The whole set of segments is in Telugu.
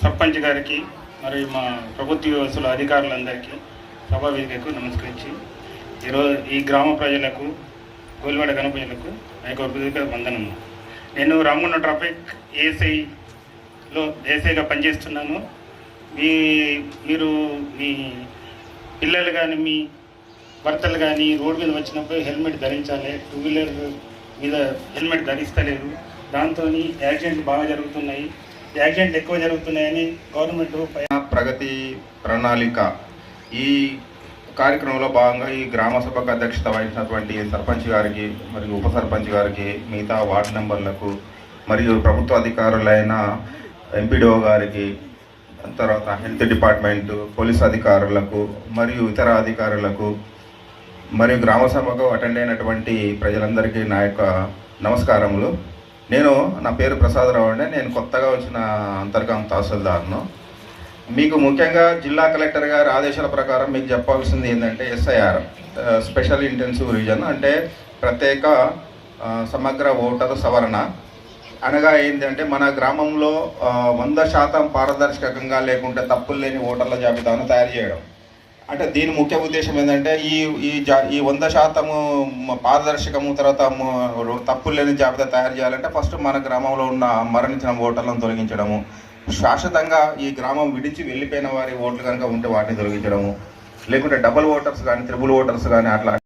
సర్పంచ్ గారికి మరియు మా ప్రభుత్వ వ్యవస్థల అధికారులందరికీ సభా వేదికకు నమస్కరించి ఈరోజు ఈ గ్రామ ప్రజలకు గోల్వాడ గ్రామ ప్రజలకు నా యొక్క హృదయపూర్వక వందనము. నేను రామగుండ ట్రాఫిక్ ఏసైగా పనిచేస్తున్నాను. మీరు మీ పిల్లలు కానీ మీ భర్తలు కానీ రోడ్డు మీద వచ్చినప్పుడు హెల్మెట్ ధరించాలి. టూ వీలర్ మీద హెల్మెట్ ధరిస్తలేరు. దాంతో యాక్సిడెంట్లు బాగా జరుగుతున్నాయి. యాక్సిడెంట్లు ఎక్కువ జరుగుతున్నాయని గవర్నమెంట్ ప్రగతి ప్రణాళిక ఈ కార్యక్రమంలో భాగంగా ఈ గ్రామ సభకు అధ్యక్షత వహించినటువంటి సర్పంచ్ గారికి మరియు ఉప సర్పంచ్ గారికి, మిగతా వార్డు మెంబర్లకు మరియు ప్రభుత్వ అధికారులైన ఎంపీడీఓ గారికి, తర్వాత హెల్త్ డిపార్ట్మెంట్, పోలీస్ అధికారులకు మరియు ఇతర అధికారులకు మరియు గ్రామ సభకు అటెండ్ అయినటువంటి ప్రజలందరికీ నా యొక్క నమస్కారములు. నా పేరు ప్రసాదరావు అండి. నేను కొత్తగా వచ్చిన అంతర్గాం తహసీల్దార్ను. మీకు ముఖ్యంగా జిల్లా కలెక్టర్ గారి ఆదేశాల ప్రకారం మీకు చెప్పాల్సింది ఏంటంటే SIR స్పెషల్ ఇంటెన్సివ్ రివిజన్, అంటే ప్రత్యేక సమగ్ర ఓటరు సవరణ. అనగా ఏంటంటే మన గ్రామంలో 100% పారదర్శకంగా లేకుంటే తప్పులు లేని ఓటర్ల జాబితాను తయారు చేయడం. అంటే దీని ముఖ్య ఉద్దేశం ఏంటంటే ఈ 100% పారదర్శకము, తర్వాత తప్పులు లేని జాబితా తయారు చేయాలంటే ఫస్ట్ మన గ్రామంలో ఉన్న మరణించిన ఓటర్లను తొలగించడము, శాశ్వతంగా ఈ గ్రామం విడిచి వెళ్ళిపోయిన వారి ఓట్లు కనుక ఉంటే వాటిని తొలగించడము, లేకుంటే డబుల్ ఓటర్స్ కానీ త్రిబుల్ ఓటర్స్ కానీ అట్లా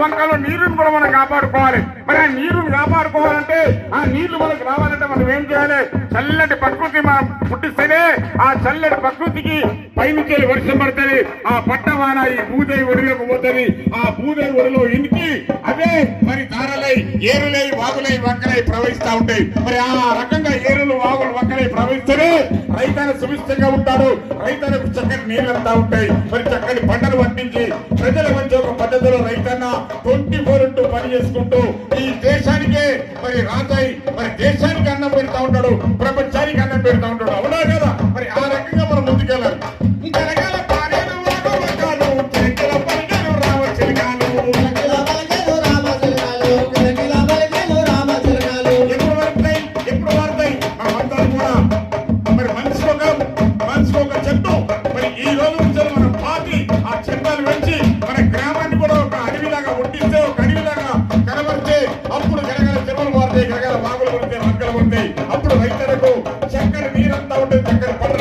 వంకలో నీరుని కూడా మనం కాపాడుకోవాలి. మరి ఆ నీరుని కాపాడుకోవాలంటే, ఆ నీళ్లు మనకు రావాలంటే మనం ఏం చేయాలి? చల్లటి ప్రకృతి మనం పుట్టిస్తేనే ఆ చల్లటి ప్రకృతికి పైనుంచి వర్షం పడుతుంది. ఆ పట్టవాన ఈ భూదేవి ఒడిలోకి పోతుంది. ఆ భూదేవి ఒడిలో ఇంటికి అవే మరి దారలై, ఏరులై, వాగులై, వంకలై ప్రవహిస్తూ ఉంటాయి. మరి ఆ రకంగా ఏరులు, వాగులు, వంకలై ప్రవహిస్తేనే రైతన్న సుభిష్టంగా ఉంటాడు. రైతన్నకు చక్కని నీళ్ళంతా ఉంటాయి. మరి చక్కని పంటలు పండించి ప్రజల మంచి ఒక పద్ధతిలో రైతన్న 24 పని చేసుకుంటూ ఈ దేశానికే మరి రాజాయి, మరి దేశానికి అన్నం పెడతా ఉంటాడు, ప్రపంచానికి అన్నం పెడతా ఉంటాడు. అవునా కదా? మరి ఆ రకంగా మనం ముందుకెళ్ళాలి. ఎప్పుడు వాడతాయి మనమంతా కూడా. మరి మనిషికి ఒక చెట్టు. మరి ఈ రోజు నుంచి మనం పాతి ఆ చెట్టాలు పెంచి మన గ్రామాన్ని కూడా ఒక అడవిలాగా ఒట్టిస్తే, ఒక అడవిలాగా కనబడితే అప్పుడు గరగల చెరువులు మారుతాయి, గరగల వాగులు పడితే, వంకలు పడతాయి. అప్పుడు రైతులకు చక్కని నీరంతా ఉంటుంది, చక్కని పంట